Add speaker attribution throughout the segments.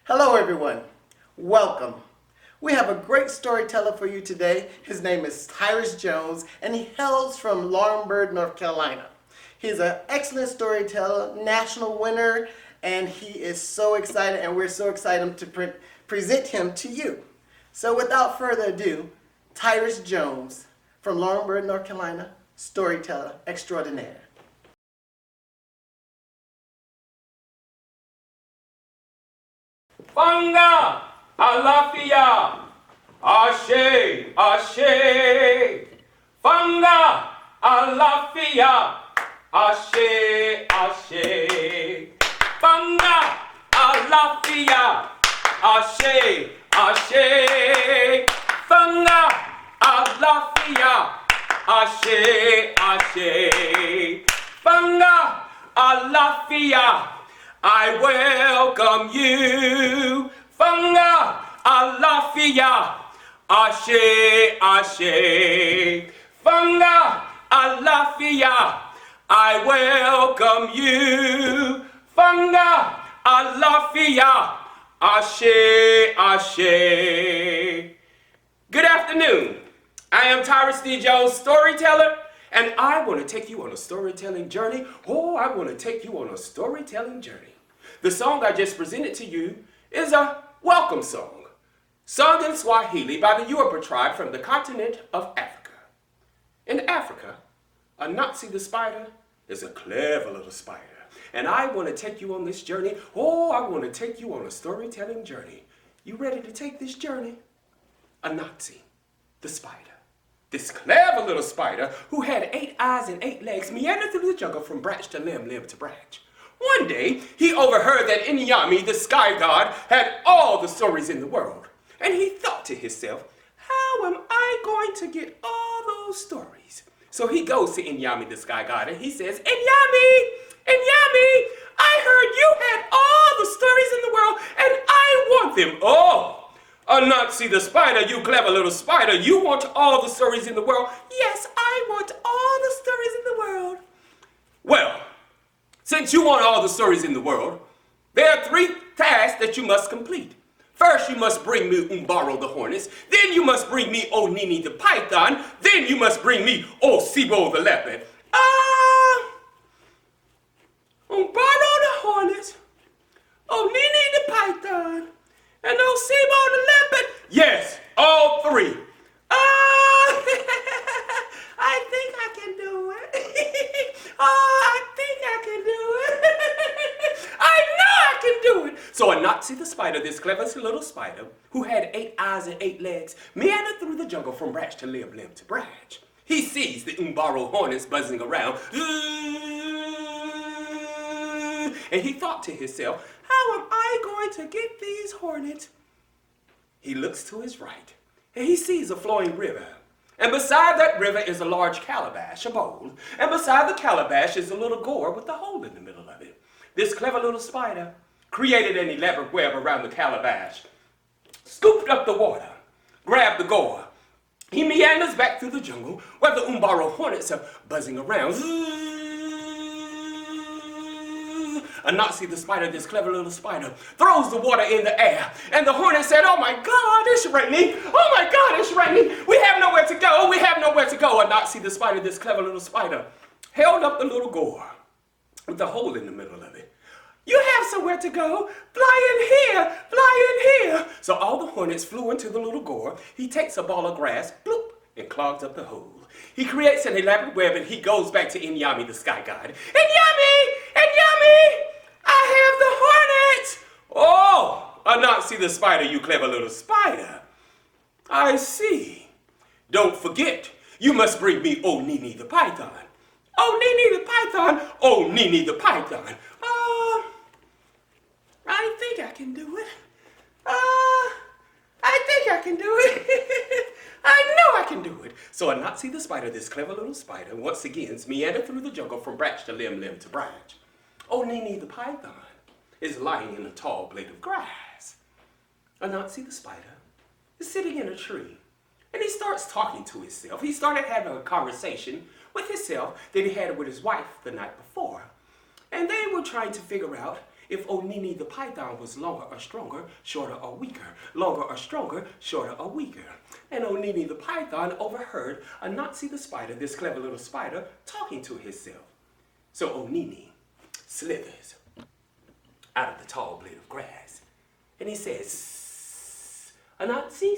Speaker 1: Hello everyone, welcome. We have a great storyteller for you today. His name is Tyris Jones and he hails from Laurinburg, North Carolina. He's an excellent storyteller, national winner, and he is so excited, and we're so excited to present him to you. So without further ado, Tyris Jones from Laurinburg, North Carolina, storyteller extraordinaire.
Speaker 2: Fanga, alafia, ashe, ashe. Fanga, alafia, ashe, ashe. Fanga, alafia, ashe, ashe. Fanga, alafia, ashe, ashe. Fanga, alafia. I welcome you, Fanga, alafia, ashe, ashe. Fanga, alafia, I welcome you, Fanga, alafia, ashe, ashe. Good afternoon. I am Tyris Jones, storyteller. And I want to take you on a storytelling journey. Oh, I want to take you on a storytelling journey. The song I just presented to you is a welcome song, sung in Swahili by the Yoruba tribe from the continent of Africa. In Africa, a Nazi the spider is a clever little spider. And I want to take you on this journey. Oh, I want to take you on a storytelling journey. You ready to take this journey? A Nazi, the spider. This clever little spider, who had 8 eyes and 8 legs, meandered through the jungle from branch to limb, limb to branch. One day, he overheard that Inyami, the sky god, had all the stories in the world. And he thought to himself, how am I going to get all those stories? So he goes to Inyami, the sky god, and he says, Inyami, Inyami, I heard you had all the stories in the world, and I want them all. Nazi the spider, you clever little spider, you want all the stories in the world? Yes, I want all the stories in the world. Well, since you want all the stories in the world, there are 3 tasks that you must complete. First, you must bring me Umbaro the hornets. Then you must bring me Onini the python. Then you must bring me Osibo the leopard. Umbaro the hornets, Onini the python, and Osibo the leopard? Yes, all 3. I think I can do it. I think I can do it. I know I can do it. So a Nazi the spider, this clever little spider, who had 8 eyes and 8 legs, meandered through the jungle from branch to limb, limb to branch. He sees the Umbaro hornets buzzing around. And he thought to himself, how am I going to get these hornets? He looks to his right, and he sees a flowing river. And beside that river is a large calabash, a bowl. And beside the calabash is a little gourd with a hole in the middle of it. This clever little spider created an elaborate web around the calabash, scooped up the water, grabbed the gourd. He meanders back through the jungle where the Umbaro hornets are buzzing around. A Nazi the spider, this clever little spider, throws the water in the air. And the hornet said, oh my God, it's raining. Oh my God, it's raining. We have nowhere to go. We have nowhere to go. A Nazi the spider, this clever little spider, held up the little gourd with a hole in the middle of it. You have somewhere to go. Fly in here. Fly in here. So all the hornets flew into the little gourd. He takes a ball of grass, bloop, and clogs up the hole. He creates an elaborate web and he goes back to Inyami, the sky god. Inyami! Inyami! I have the hornets! Oh, a Nazi the spider, you clever little spider. I see. Don't forget, you must bring me Onini the python. Onini the python! Onini the python. I think I can do it. I think I can do it. I know I can do it. So a Nazi the spider, this clever little spider, once again meandered through the jungle from branch to limb, limb to branch. Onini the python is lying in a tall blade of grass. A Nazi the spider is sitting in a tree, and he starts talking to himself. He started having a conversation with himself that he had with his wife the night before. And they were trying to figure out if Onini the python was longer or stronger, shorter or weaker, longer or stronger, shorter or weaker. And Onini the python overheard Anansi the spider, this clever little spider, talking to himself. So Onini slithers out of the tall blade of grass, and he says, Anansi,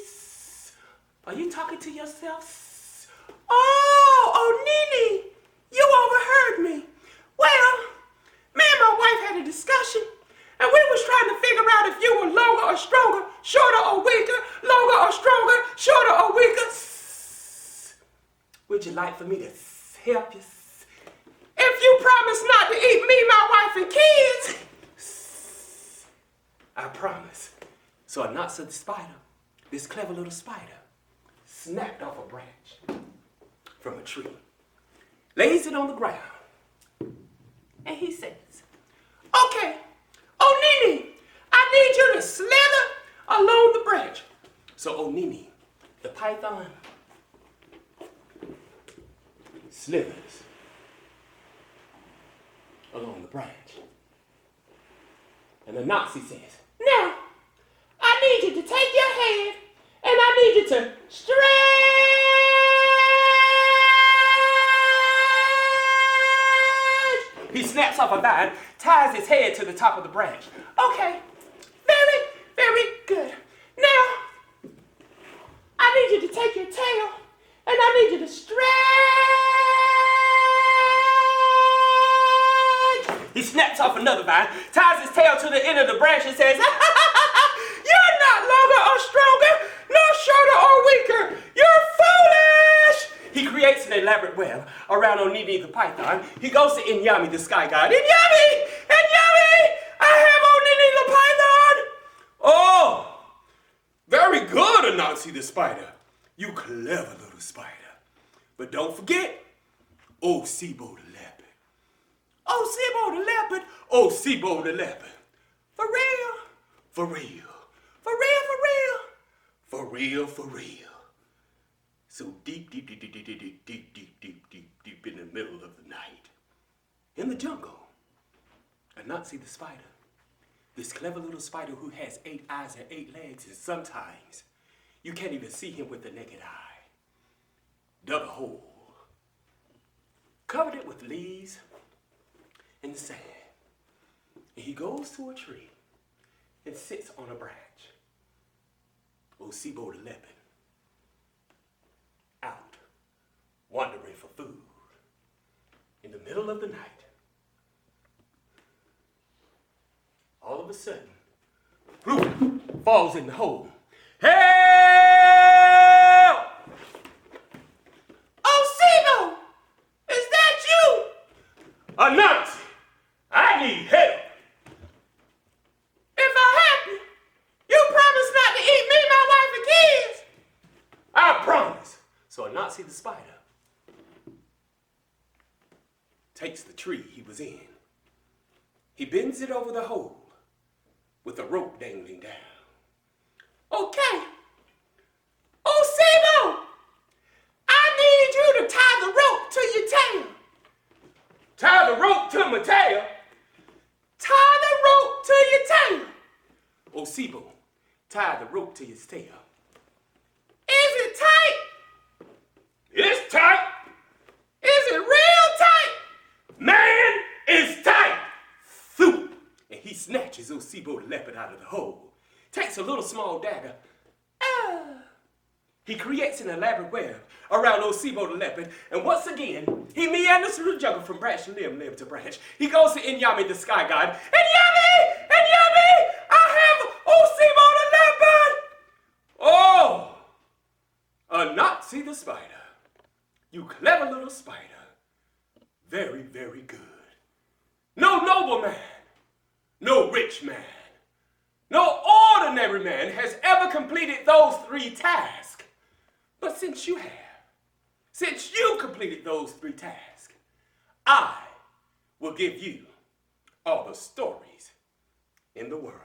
Speaker 2: are you talking to yourself? Oh, Onini, you overheard me. Well, me and my wife had a discussion, and we was trying to figure out if you were longer or stronger, shorter or weaker, longer or stronger, shorter or weaker. Would you like for me to help you? If you promise not to eat me, my wife, and kids, I promise. So Anansi the spider, this clever little spider, snapped off a branch from a tree, lays it on the ground, and he says, okay, Onini, I need you to slither along the branch. So Onini, the python, slithers along the branch. And the Nazi says, now, I need you to take your hand and I need you to stretch. He snaps off a vine, ties his head to the top of the branch. Okay, very, very good. Now, I need you to take your tail and I need you to stretch. He snaps off another vine, ties his tail to the end of the branch and says, you're not longer or stronger, nor shorter or weaker. You're foolish. He creates an elaborate web around Onini the python. He goes to Inyami the sky god. Inyami! Inyami! I have Onini the python! Oh, very good, Anansi the spider. You clever little spider. But don't forget, oh, Sibo the leopard. Oh, Sibo the leopard. Oh, Sibo the leopard. For real. For real. For real, for real. For real, for real. So deep, deep, deep, deep, deep, deep, deep, deep, deep, deep, deep in the middle of the night, in the jungle, Anansi the spider, this clever little spider who has 8 eyes and 8 legs, and sometimes you can't even see him with the naked eye, dug a hole, covered it with leaves and sand, and he goes to a tree and sits on a branch. Sibo the leopard, out, wandering for food, in the middle of the night. All of a sudden, falls in the hole. Help! Oh, Sibo, is that you? Anansi, I need help. If I help you, you promise not to eat me, my wife, and kids. I promise. So Anansi the spider takes the tree he was in. He bends it over the hole with a rope dangling down. Okay. Oh, Seymour, I need you to tie the rope to your tail. Tie the rope to my tail? Tie the rope to your tail. Oh, Sibo, tie the rope to his tail. Is it tight? It's tight. Is it real tight? Man, it's tight. Phew. And he snatches Sibo the leopard out of the hole, takes a little small dagger. He creates an elaborate web around Sibo the leopard, and once again, he meanders through the jungle from branch to limb to branch. He goes to Inyami the sky god. Inyami! Inyami! I have Sibo the leopard! Oh! Anansi the spider. You clever little spider. Very, very good. No noble man, no rich man, no ordinary man has ever completed those 3 tasks. But since you completed those 3 tasks, I will give you all the stories in the world.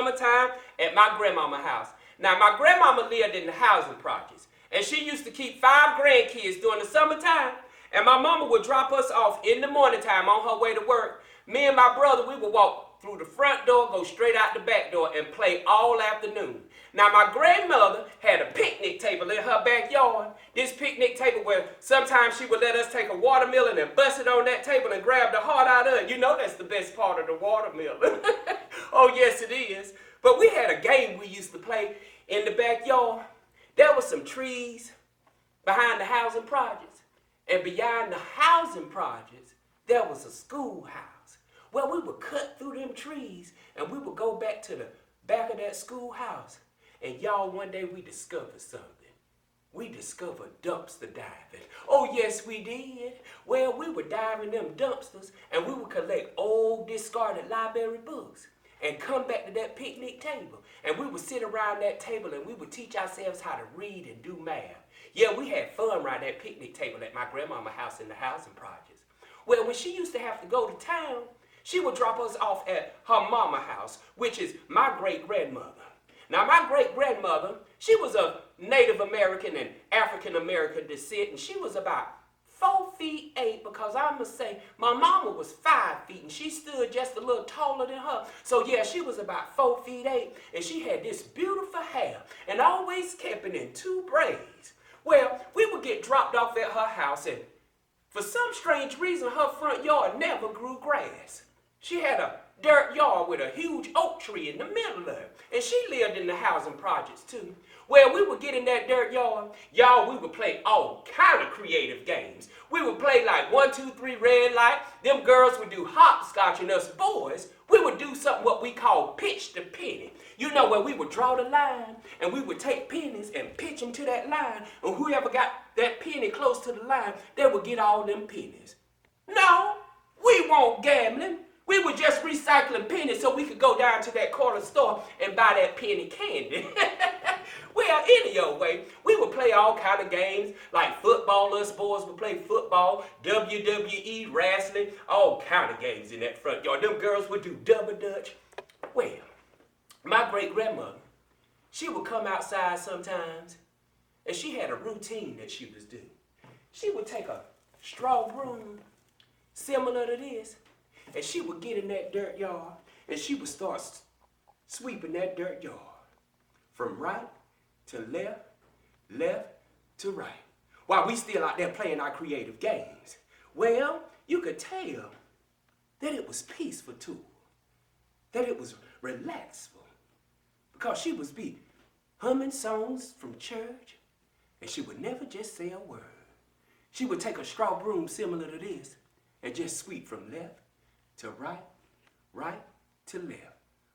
Speaker 2: summertime at my grandmama's house. Now, my grandmama lived in the housing projects, and she used to keep 5 grandkids during the summertime, and my mama would drop us off in the morning time on her way to work. Me and my brother, we would walk through the front door, go straight out the back door, and play all afternoon. Now, my grandmother had a picnic table in her backyard. This picnic table where sometimes she would let us take a watermelon and bust it on that table and grab the heart out of it. You know that's the best part of the watermelon. Oh, yes, it is. But we had a game we used to play in the backyard. There were some trees behind the housing projects. And beyond the housing projects, there was a schoolhouse. Well, we would cut through them trees and we would go back to the back of that schoolhouse. And y'all, one day we discovered something. We discovered dumpster diving. Oh, yes, we did. Well, we would dive in them dumpsters and we would collect old discarded library books and come back to that picnic table. And we would sit around that table and we would teach ourselves how to read and do math. Yeah, we had fun around that picnic table at my grandmama's house in the housing projects. Well, when she used to have to go to town, she would drop us off at her mama's house, which is my great-grandmother. Now, my great-grandmother, she was of Native American and African American descent, and she was about 4'8" because I must say my mama was 5 feet and she stood just a little taller than her. So yeah, she was about 4'8" and she had this beautiful hair and always kept it in 2 braids. Well, we would get dropped off at her house and for some strange reason her front yard never grew grass. She had a dirt yard with a huge oak tree in the middle of it. And she lived in the housing projects too. Well, we would get in that dirt yard. Y'all, we would play all kind of creative games. We would play like 1, 2, 3 red light. Them girls would do hopscotch and us boys, we would do something what we call pitch the penny. You know, where we would draw the line and we would take pennies and pitch them to that line. And whoever got that penny close to the line, they would get all them pennies. No, we weren't gambling. We were just recycling pennies so we could go down to that corner store and buy that penny candy. Well, any old way, we would play all kind of games like football. Us boys would play football, WWE, wrestling, all kind of games in that front yard. Them girls would do double dutch. Well, my great-grandmother, she would come outside sometimes and she had a routine that she was doing. She would take a straw broom similar to this and she would get in that dirt yard and she would start sweeping that dirt yard from right to left, left to right, while we still out there playing our creative games. Well, you could tell that it was peaceful too, that it was relaxful, because she would be humming songs from church and she would never just say a word. She would take a straw broom similar to this and just sweep from left to right, right to left,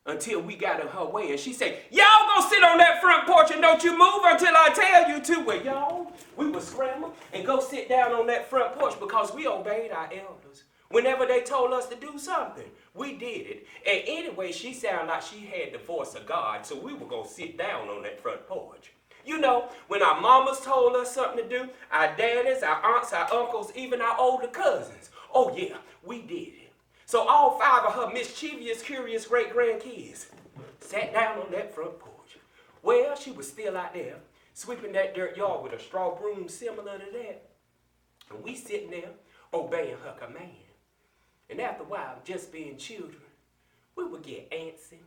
Speaker 2: until we got in her way and she said, y'all go sit on that front porch and don't you move until I tell you to. Well, y'all, we would scramble and go sit down on that front porch because we obeyed our elders. Whenever they told us to do something, we did it. And anyway, she sounded like she had the voice of God, so we were going to sit down on that front porch. You know, when our mamas told us something to do, our daddies, our aunts, our uncles, even our older cousins, oh yeah, we did it. So all 5 of her mischievous, curious great-grandkids sat down on that front porch. Well, she was still out there sweeping that dirt yard with a straw broom similar to that. And we sitting there obeying her command. And after a while, just being children, we would get antsy,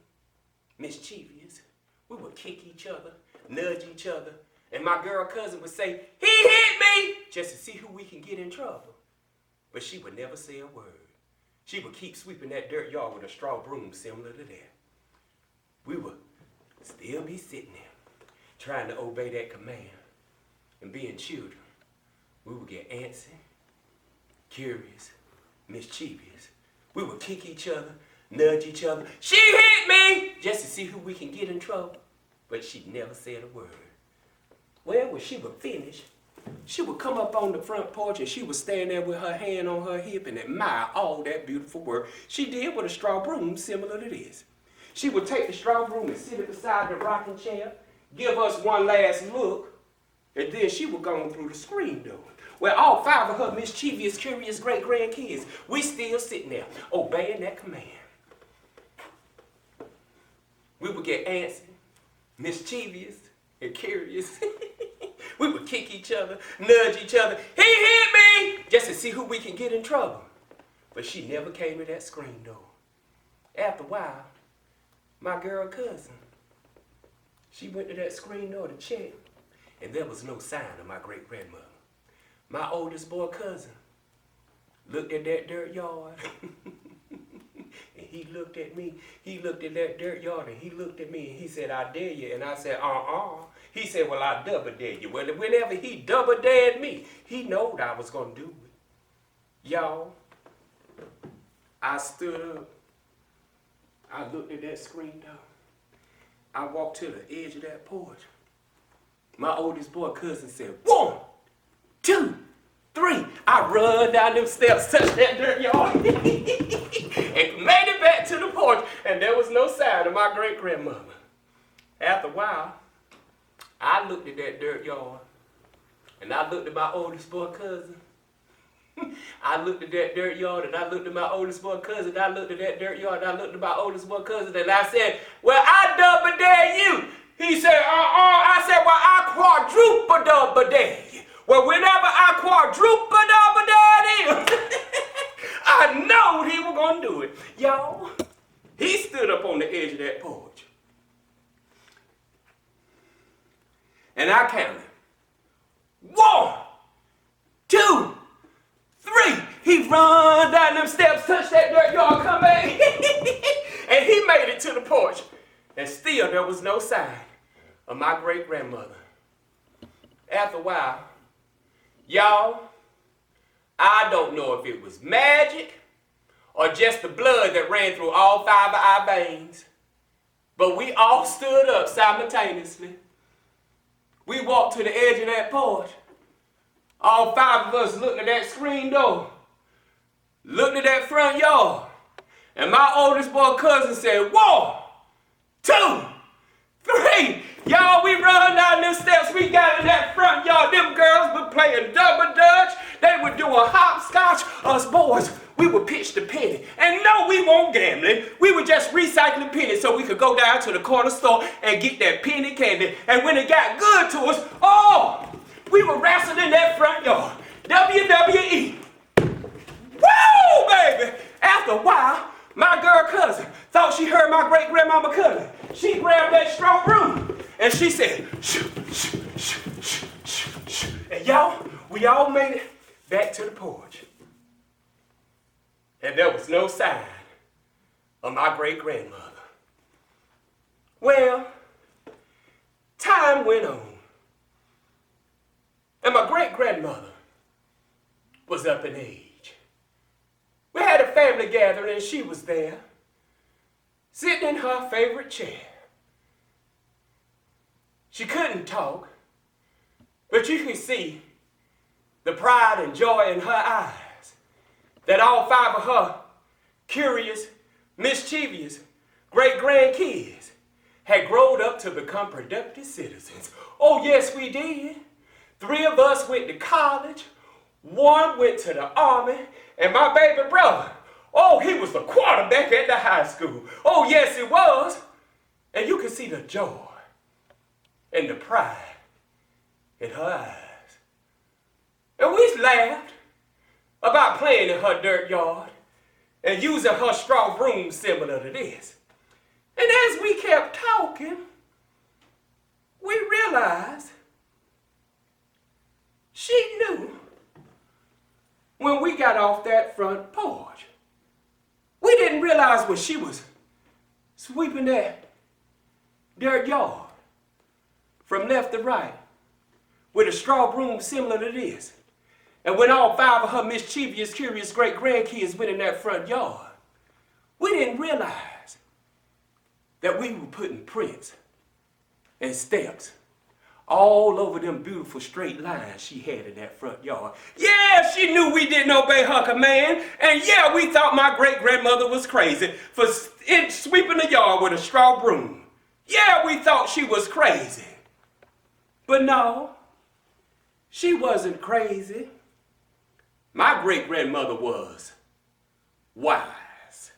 Speaker 2: mischievous. We would kick each other, nudge each other. And my girl cousin would say, he hit me, just to see who we can get in trouble. But she would never say a word. She would keep sweeping that dirt yard with a straw broom similar to that. We would still be sitting there, trying to obey that command. And being children, we would get antsy, curious, mischievous. We would kick each other, nudge each other. She hit me! Just to see who we can get in trouble. But she never said a word. Well, when she would finish, she would come up on the front porch and she would stand there with her hand on her hip and admire all that beautiful work she did with a straw broom similar to this. She would take the straw broom and sit it beside the rocking chair, give us one last look, and then she would go on through the screen door. Well, all 5 of her mischievous, curious great-grandkids, we still sitting there obeying that command. we would get antsy, mischievous, and curious. We would kick each other, nudge each other. He hit me! Just to see who we can get in trouble. But she never came to that screen door. After a while, my girl cousin, she went to that screen door to check, and there was no sign of my great-grandmother. My oldest boy cousin looked at that dirt yard, and he looked at me. He looked at that dirt yard, and he looked at me, and he said, I dare you. And I said, He said, well, I double dare you. Well, whenever he double dared me, he knowed I was going to do it. Y'all, I stood up. I looked at that screen door. I walked to the edge of that porch. My oldest boy cousin said, 1, 2, 3. I run down them steps, touched that dirt yard, and made it back to the porch, and there was no sign of my great-grandmother. After a while, I looked at that dirt yard, and I looked at my oldest boy cousin. I looked at that dirt yard, and I looked at my oldest boy cousin, and I looked at that dirt yard, and I looked at my oldest boy cousin, and I said, well, I double dare you. He said, I said, well, I quadruple double dare you. Well, whenever I quadruple double dare him, I know he was going to do it. Y'all, he stood up on the edge of that porch. And I counted. 1, 2, 3. He run down them steps, touched that dirt yard, come back. And he made it to the porch. And still there was no sign of my great-grandmother. After a while, y'all, I don't know if it was magic or just the blood that ran through all 5 of our veins, but we all stood up simultaneously. We walked to the edge of that porch. All 5 of us looked at that screen door, looked at that front yard, and my oldest boy cousin said, 1, 2, 3. Y'all, we run down them steps. We got in that front yard. Them girls were playing double dutch. They were doing hopscotch. Us boys, we would pitch the penny. And no, we weren't gambling. We were just recycling pennies so we could go down to the corner store and get that penny candy. And when it got good to us, we were wrestling in that front yard. WWE. Woo, baby! After a while, my girl cousin thought she heard my great-grandmama coming. She grabbed that straw broom and she said, shoo, shoo, shoo, shoo, shoo, shoo. And y'all, we all made it back to the porch. And there was no sign of my great-grandmother. Well, time went on. And my great-grandmother was up in age. We had a family gathering and she was there, sitting in her favorite chair. She couldn't talk, but you could see the pride and joy in her eyes that all 5 of her curious, mischievous great-grandkids had grown up to become productive citizens. Oh, yes, we did. 3 of us went to college, 1 went to the army, and my baby brother, he was the quarterback at the high school. Oh, yes, it was. And you could see the joy and the pride in her eyes. And we laughed about playing in her dirt yard and using her straw broom similar to this. And as we kept talking, we realized she knew when we got off that front porch. We didn't realize when she was sweeping that dirt yard from left to right with a straw broom similar to this. And when all 5 of her mischievous, curious great-grandkids went in that front yard, we didn't realize that we were putting prints and steps all over them beautiful straight lines she had in that front yard. Yeah, she knew we didn't obey her command, and yeah, we thought my great-grandmother was crazy for sweeping the yard with a straw broom. Yeah, we thought she was crazy. But no, she wasn't crazy. My great-grandmother was wise.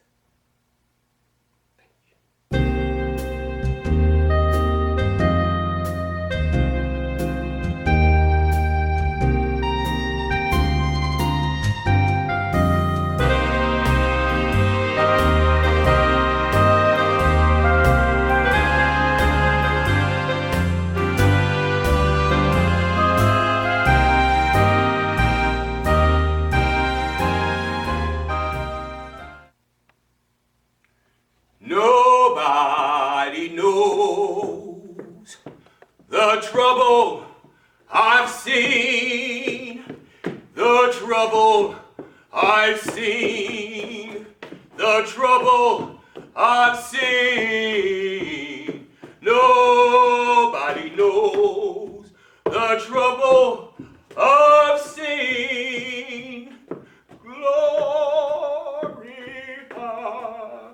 Speaker 2: the trouble I've seen, the trouble I've seen, the trouble I've seen. Nobody knows the trouble I've seen. Glory, hallelujah.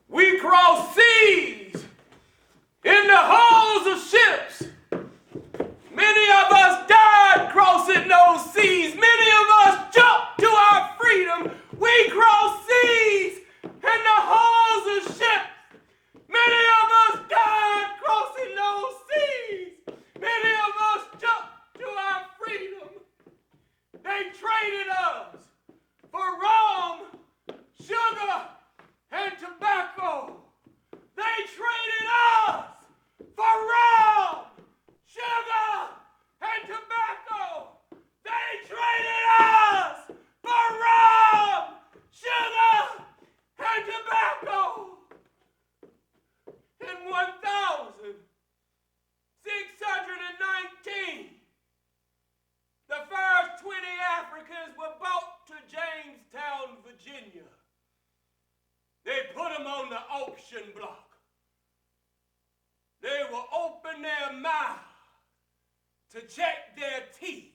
Speaker 2: We cross seas in the hulls of ships. Many of us died crossing those seas. Many of us jumped to our freedom. We crossed seas in the hulls of ships. Many of us died crossing those seas. Many of us jumped to our freedom. They traded us for rum, sugar, and tobacco. They traded us for rum, sugar, and tobacco. They traded us for rum, sugar, and tobacco. In 1619, the first 20 Africans were brought to Jamestown, Virginia. They put them on the auction block. They will open their mouth to check their teeth.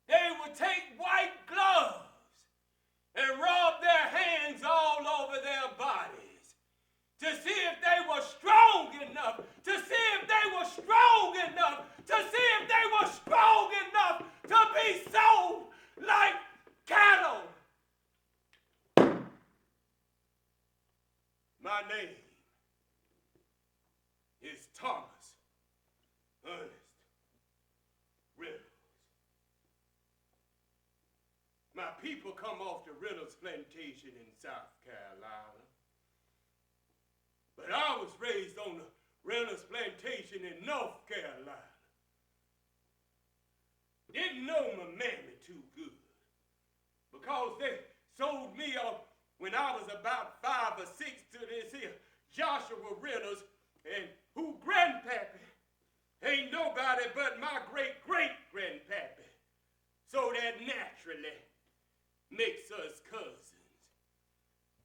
Speaker 2: They would take white gloves and rub their hands all over their bodies to see if they were strong enough, to see if they were strong enough, to see if they were strong enough to be sold like cattle. My name is Thomas Ernest Reynolds. My people come off the Reynolds plantation in South Carolina. But I was raised on the Reynolds plantation in North Carolina. Didn't know my mammy too good because they sold me off when I was about 5 or 6 to this here Joshua Reynolds, and who grandpappy ain't nobody but my great-great-grandpappy. So that naturally makes us cousins.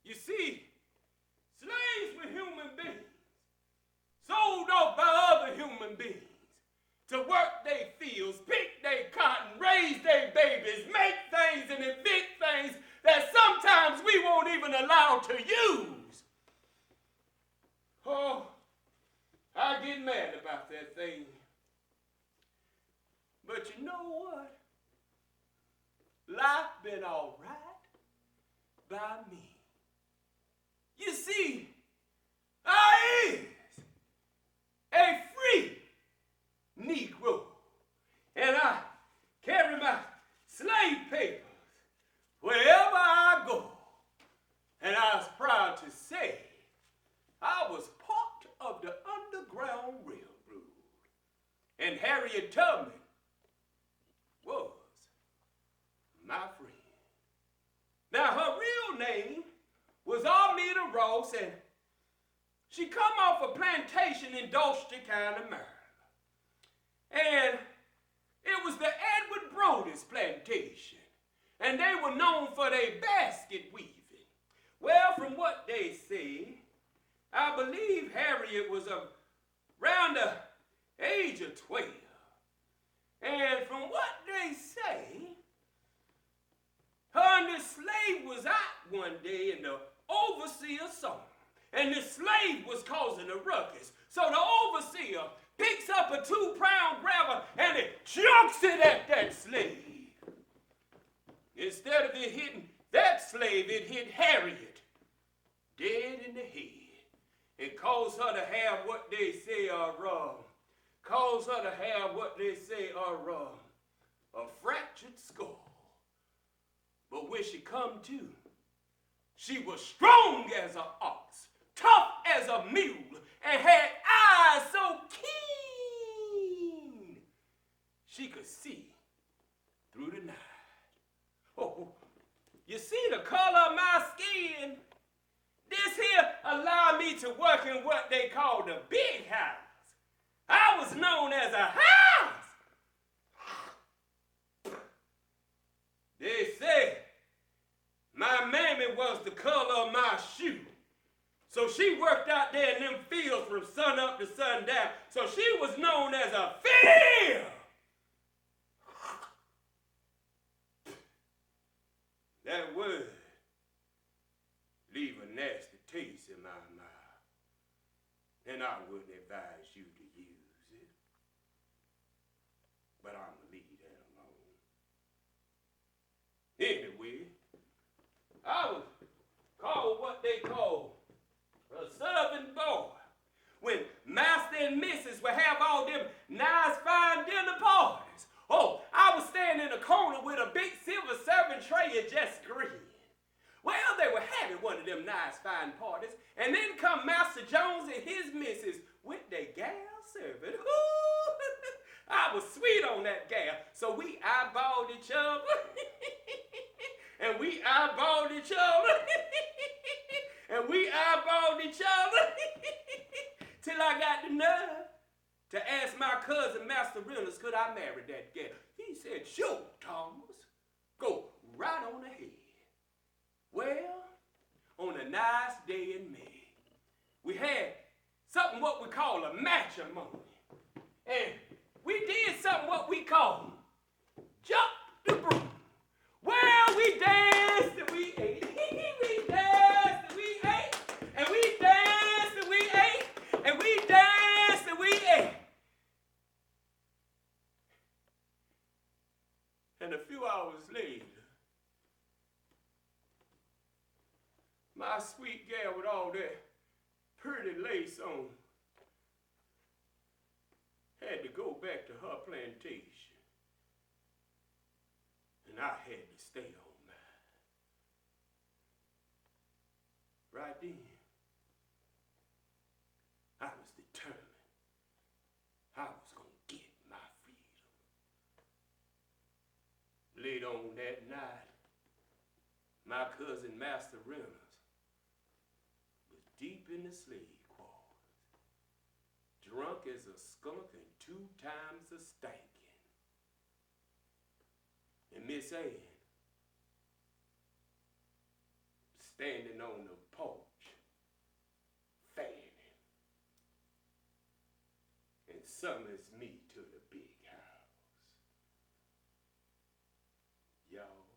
Speaker 2: You see, slaves were human beings, sold off by other human beings to work their fields, pick their cotton, raise their babies, make things and invent things that sometimes we won't even allow to use. Oh, I get mad about that thing. But you know what? Life been all right by me. You see, I is a free Negro, and I carry my slave papers wherever I go. And I was proud to say I was part of the Underground Railroad. And Harriet Tubman was my friend. Now, her real name was Armida Ross, and she come off a plantation in Dorchester County, Maryland. And it was the Edward Brody's plantation, and they were known for their basket weaving. Well, from what they say, I believe Harriet was around the age of 12. And from what they say, her and the slave was out one day and the overseer saw him. And the slave was causing a ruckus. So the overseer picks up a 2-pound grabber and it chunks it at that slave. Instead of it hitting that slave, it hit Harriet dead in the head and caused her to have what they say are a fractured skull. But when she come to, she was strong as an ox, tough as a mule, and had eyes so keen she could see through the night. Oh, you see the color of my skin? This here allowed me she worked out there in them fields from sun up to sundown. So she was known as a field. That word leave a nasty taste in my mouth, and I wouldn't advise you to use it. But I'm gonna leave that alone. Anyway, I was called what they call a servant boy. When master and missus would have all them nice fine dinner parties. Oh, I was standing in a corner with a big silver serving tray and just grinned. Well, they were having one of them nice fine parties, and then come Master Jones and his missus with their gal serving. Ooh, I was sweet on that gal, so we eyeballed each other, and we eyeballed each other, and we eyeballed each other, till I got the nerve to ask my cousin, Master Reynolds, could I marry that gal? He said, sure, Thomas, go right on ahead. Well, on a nice day in May, we had something what we call a matrimony. And we did something what we call jump the broom. Well, we danced and we ate. We danced and we ate. And we danced and we ate. And we danced and we ate. And a few hours later, my sweet gal with all that pretty lace on had to go back to her plantation. And I had to stay on mine. Right then, I was determined I was going to get my freedom. Later on that night, my cousin Master Reynolds was deep in the slave quarters, drunk as a skunk and 2 times a stankin'. And Miss Ann, standing on the porch, fanning, and summons me to the big house. Y'all,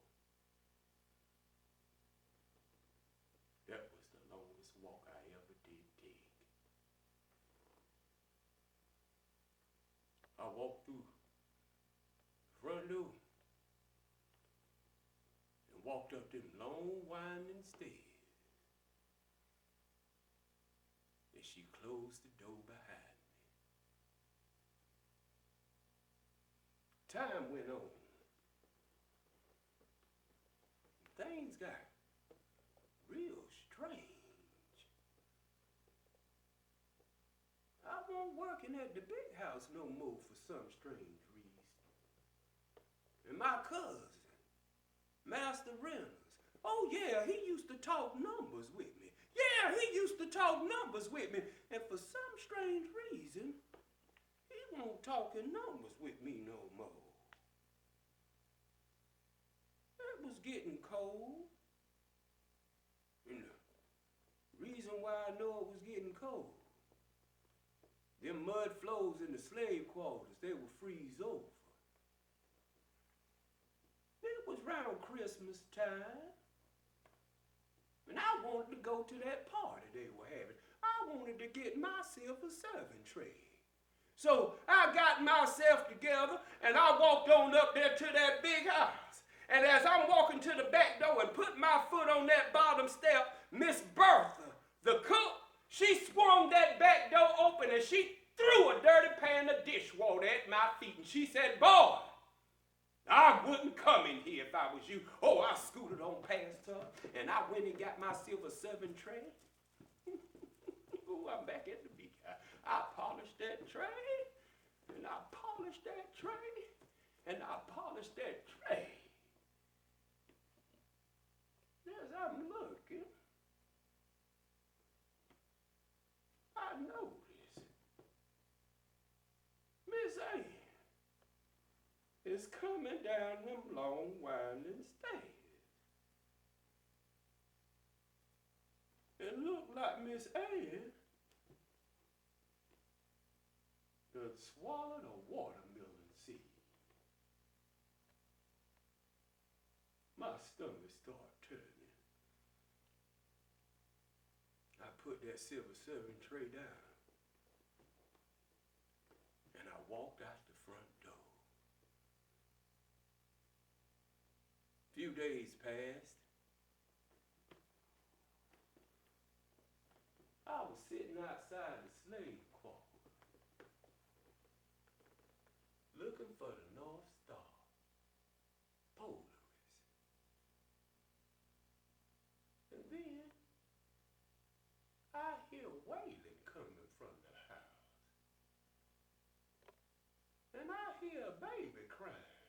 Speaker 2: that was the longest walk I ever did take. I walked through the front door and walked up them long winding stairs. And she closed the door behind me. Time went on. Things got real strange. I wasn't working at the big house no more for some strange reason. And my cousin, Master Reynolds, oh yeah, he used to talk numbers with me. Yeah, he used to talk numbers with me. And for some strange reason, he won't talking numbers with me no more. It was getting cold. And the reason why I know it was getting cold, them mud floors in the slave quarters, they would freeze over. It was around Christmas time, and I wanted to go to that party they were having. I wanted to get myself a serving tray. So I got myself together, and I walked on up there to that big house. And as I'm walking to the back door and put my foot on that bottom step, Miss Bertha, the cook, she swung that back door open and she threw a dirty pan of dishwater at my feet. And she said, boy, I wouldn't come in here if I was you. Oh, I scooted on past her and I went and got myself a serving tray. Oh, I'm back at the big house. I polished that tray and I polished that tray and I polished that tray. As I'm looking, I noticed Miss Ann is coming down them long winding stairs. It looked like Miss Ann done swallowed a watermelon seed. My stomach started turning. I put that silver serving tray down and I walked out the front door. A few days passed. I was sitting outside the slave quarter, looking for the North Star, Polaris. And then I hear wailing coming from the house. And I hear a baby crying.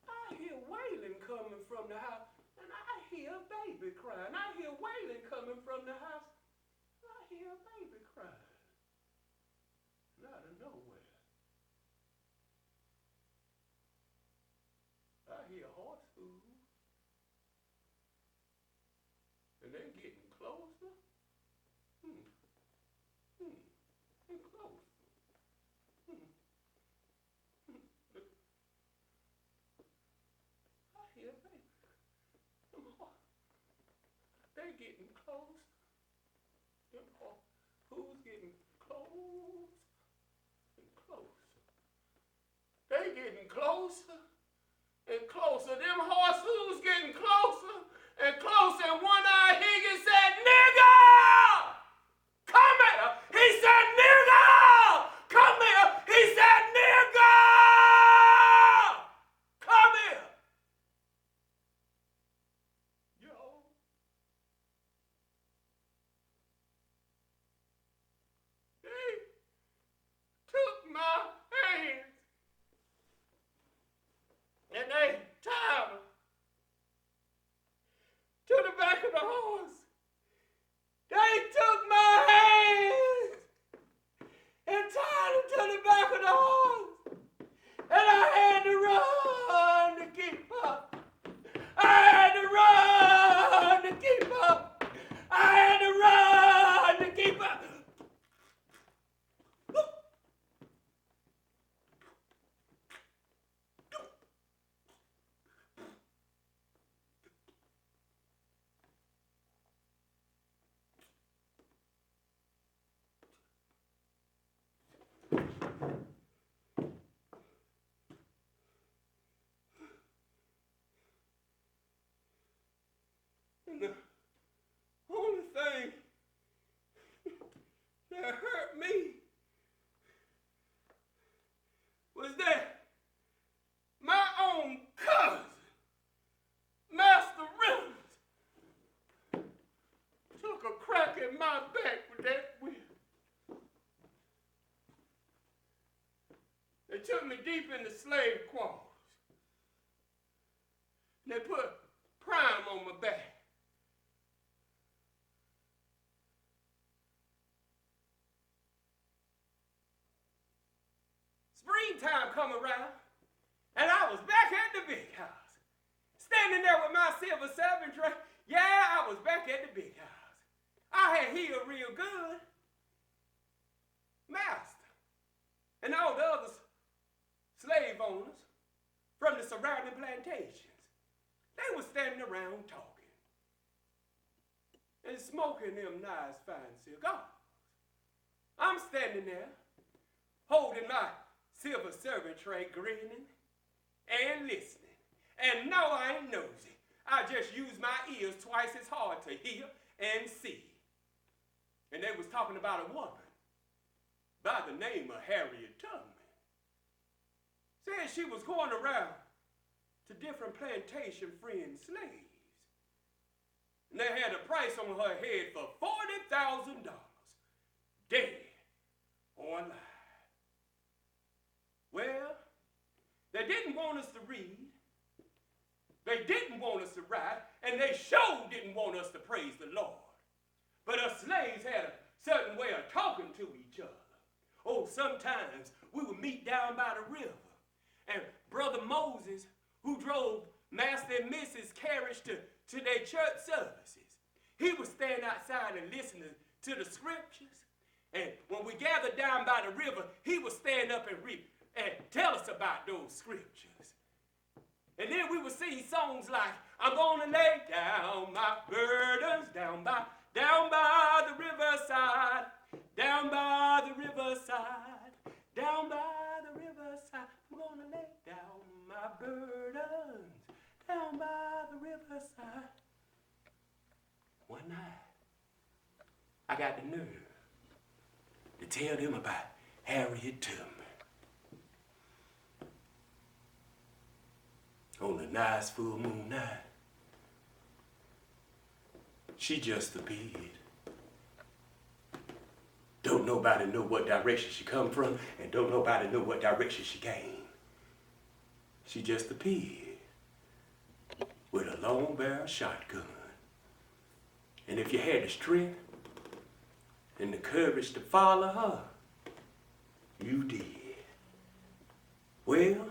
Speaker 2: I hear wailing coming from the house. And I hear a baby crying. I hear wailing coming from the house. I hear a baby crying. And out of nowhere, I hear horse hooves. And they're getting closer. And closer. I hear a baby. They getting close. Who's getting close and closer? They getting closer and closer. Them horse who's getting closer and closer. And one-eyed Higgins said, "Nigga! Come here!" He said, "Nigga! Come here!" He said, "Nigga! Come here!" Took my hands and they tied them to the back of the horse. They took my hands and tied them to the back of the horse. And I had to run to keep up. I had to run to keep up. I had to run to keep up. And the only thing that hurt me was that my own cousin, Master Reynolds, took a crack at my back with that whip. They took me deep in the slave quarters. They put prime on my back. Springtime come around, and I was back at the big house. Standing there with my silver serving tray. Yeah, I was back at the big house. I had healed real good. Master and all the other slave owners from the surrounding plantations, they were standing around talking and smoking them nice fine cigars. I'm standing there holding my silver serving tray, grinning and listening. And no, I ain't nosy. I just use my ears twice as hard to hear and see. And they was talking about a woman by the name of Harriet Tubman. Said she was going around to different plantation freeing slaves. And they had a price on her head for $40,000, dead or alive. Well, they didn't want us to read. They didn't want us to write, and they sure didn't want us to praise the Lord. But us slaves had a certain way of talking to each other. Oh, sometimes we would meet down by the river, and Brother Moses, who drove Master and Mrs. carriage to their church services, he would stand outside and listen to the scriptures. And when we gathered down by the river, he would stand up and read and tell us about those scriptures. And then we would sing songs like, I'm gonna lay down my burdens down by the riverside, down by the riverside, down by the riverside. I'm gonna lay down my burdens down by the riverside. One night, I got the nerve to tell them about Harriet Tubman. On a nice full moon night, she just appeared. Don't nobody know what direction she come from, and don't nobody know what direction she came. She just appeared with a long barrel shotgun. And if you had the strength and the courage to follow her, you did. Well,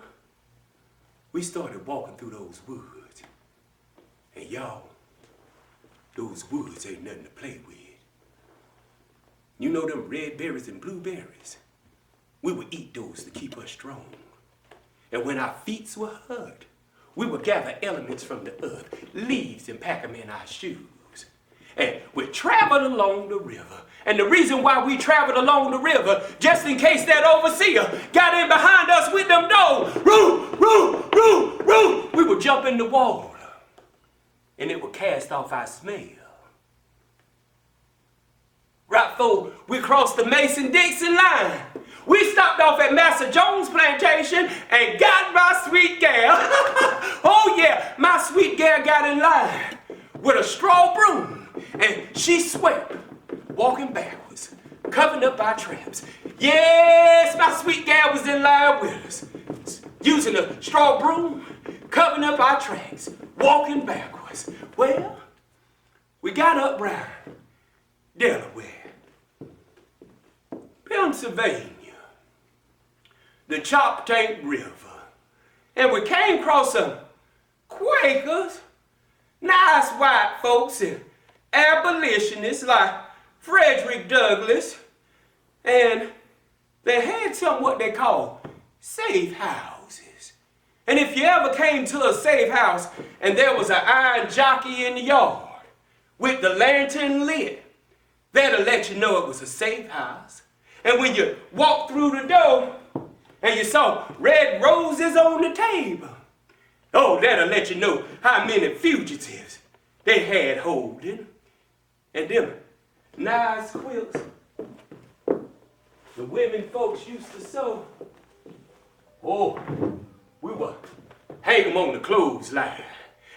Speaker 2: we started walking through those woods. And y'all, those woods ain't nothing to play with. You know them red berries and blueberries? We would eat those to keep us strong. And when our feet were hurt, we would gather elements from the earth, leaves, and pack them in our shoes. And we traveled along the river. And the reason why we traveled along the river, just in case that overseer got in behind us with them dogs, we would jump in the water. And it would cast off our smell. Right before we crossed the Mason-Dixon line, we stopped off at Master Jones' plantation and got my sweet gal. Oh yeah, my sweet gal got in line with a straw broom, and she swept, walking backwards, covering up our traps. Yes, my sweet gal was in line with us, using a straw broom, covering up our tracks, walking backwards. Well, we got up round Delaware, Pennsylvania, the Choptank River, and we came across some Quakers, nice white folks and abolitionists like Frederick Douglass, and they had something what they call safe houses. And if you ever came to a safe house and there was an iron jockey in the yard with the lantern lit, that'll let you know it was a safe house. And when you walked through the door and you saw red roses on the table, oh, that'll let you know how many fugitives they had holding. And them nice quilts the women folks used to sew. Oh, we would hang them on the clothesline.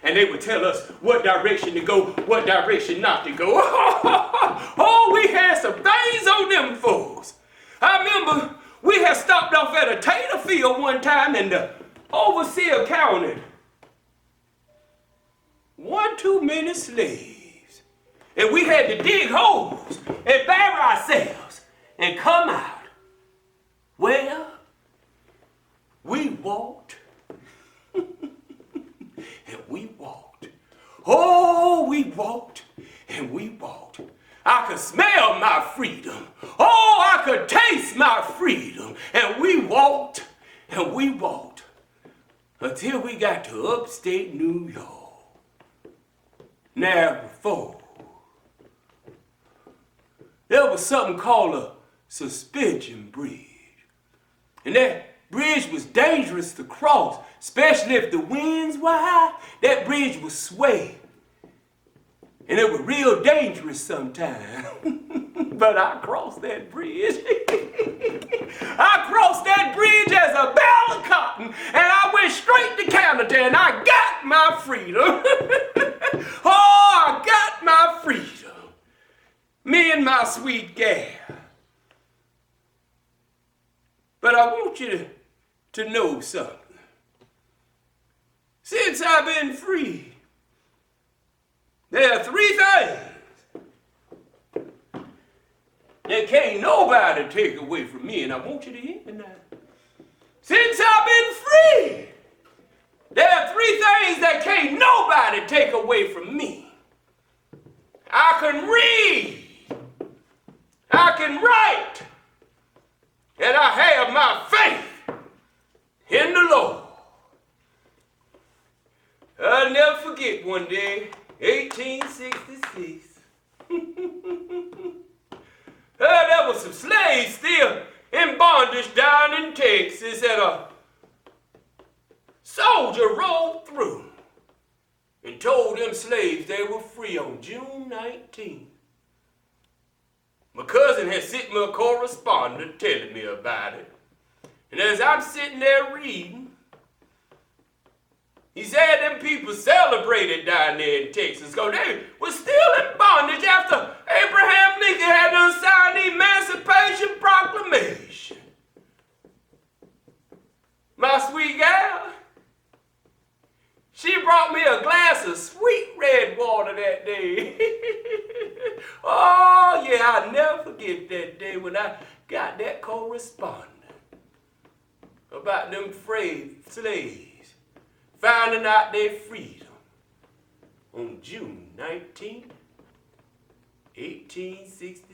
Speaker 2: And they would tell us what direction to go, what direction not to go. Oh, we had some things on them folks. I remember we had stopped off at a tater field one time and the overseer counted 1 too many slaves. And we had to dig holes and bury ourselves and come out. Well, we walked. And we walked. Oh, we walked and we walked. I could smell my freedom. Oh, I could taste my freedom. And we walked and we walked until we got to upstate New York. Now, before, there was something called a suspension bridge. And that bridge was dangerous to cross, especially if the winds were high. That bridge would sway. And it was real dangerous sometimes. But I crossed that bridge. I crossed that bridge as a bale of cotton, and I went straight to Canada, and I got my freedom. Oh, I got my freedom. Me and my sweet gal. But I want you to know something. Since I've been free, there are 3 things that can't nobody take away from me, and I want you to hear me now. Since I've been free, there are 3 things that can't nobody take away from me. I can read, I can write, and I have my faith in the Lord. I'll never forget one day, 1866. There were some slaves still in bondage down in Texas, and a soldier rode through and told them slaves they were free on June 19th. My cousin had sent me a correspondent telling me about it. And as I'm sitting there reading, he said them people celebrated down there in Texas because they were still in bondage after Abraham Lincoln had done signed the Emancipation Proclamation. My sweet gal, she brought me a glass of sweet red water that day. Oh yeah, I'll never forget that day when I got that correspondence about them slaves finding out their freedom on June 19th, 1866.